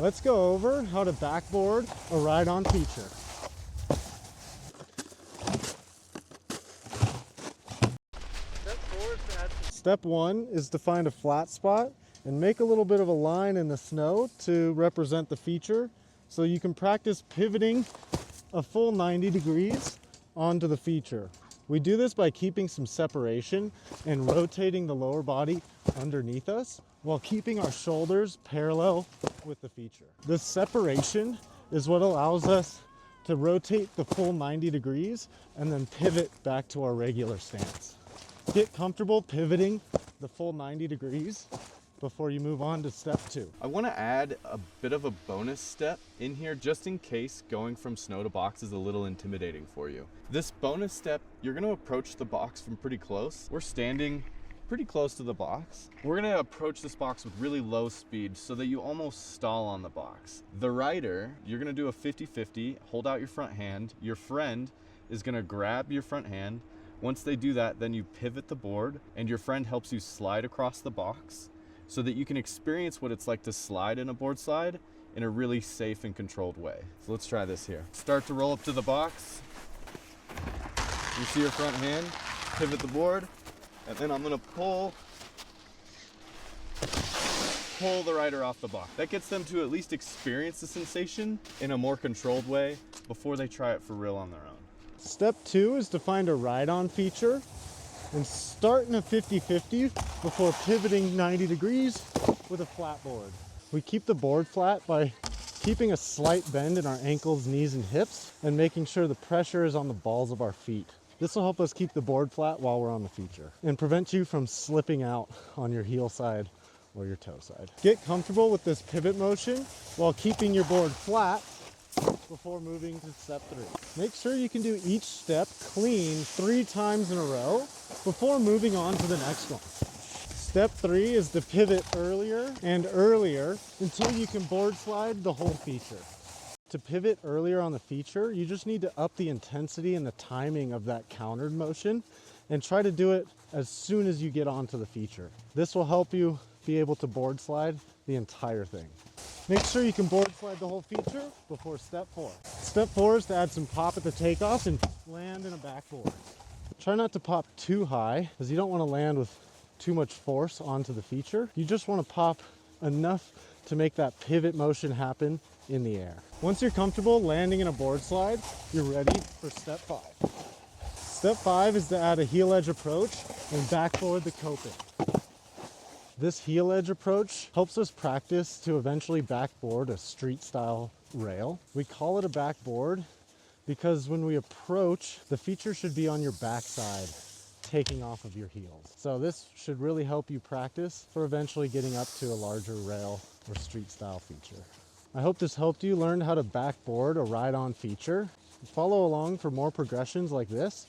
Let's go over how to backboard a ride-on feature. Step one is to find a flat spot and make a little bit of a line in the snow to represent the feature so you can practice pivoting a full 90 degrees onto the feature. We do this by keeping some separation and rotating the lower body underneath us while keeping our shoulders parallel with the feature. This separation is what allows us to rotate the full 90 degrees and then pivot back to our regular stance. Get comfortable pivoting the full 90 degrees before you move on to step two. I want to add a bit of a bonus step in here just in case going from snow to box is a little intimidating for you. This bonus step, you're going to approach the box from pretty close. We're standing pretty close to the box. We're going to approach this box with really low speed so that you almost stall on the box. The rider, you're going to do a 50-50, hold out your front hand. Your friend is going to grab your front hand. Once they do that, then you pivot the board and your friend helps you slide across the box so that you can experience what it's like to slide in a board slide in a really safe and controlled way. So let's try this here. Start to roll up to the box. You see your front hand, pivot the board, and then I'm gonna pull the rider off the box. That gets them to at least experience the sensation in a more controlled way before they try it for real on their own. Step two is to find a ride-on feature and start in a 50-50 before pivoting 90 degrees with a flat board. We keep the board flat by keeping a slight bend in our ankles, knees, and hips and making sure the pressure is on the balls of our feet. This will help us keep the board flat while we're on the feature and prevent you from slipping out on your heel side or your toe side. Get comfortable with this pivot motion while keeping your board flat before moving to step three. Make sure you can do each step clean 3 times in a row before moving on to the next one. Step three is to pivot earlier and earlier until you can board slide the whole feature. To pivot earlier on the feature, you just need to up the intensity and the timing of that countered motion and try to do it as soon as you get onto the feature. This will help you be able to board slide the entire thing. Make sure you can board slide the whole feature before step four. Step four is to add some pop at the takeoff and land in a backboard. Try not to pop too high because you don't want to land with too much force onto the feature. You just want to pop enough to make that pivot motion happen in the air. Once you're comfortable landing in a board slide, you're ready for step five. Step five is to add a heel edge approach and backboard the coping. This heel edge approach helps us practice to eventually backboard a street style rail. We call it a backboard because when we approach, the feature should be on your backside, taking off of your heels. So this should really help you practice for eventually getting up to a larger rail or street style feature. I hope this helped you learn how to backboard a ride-on feature. Follow along for more progressions like this.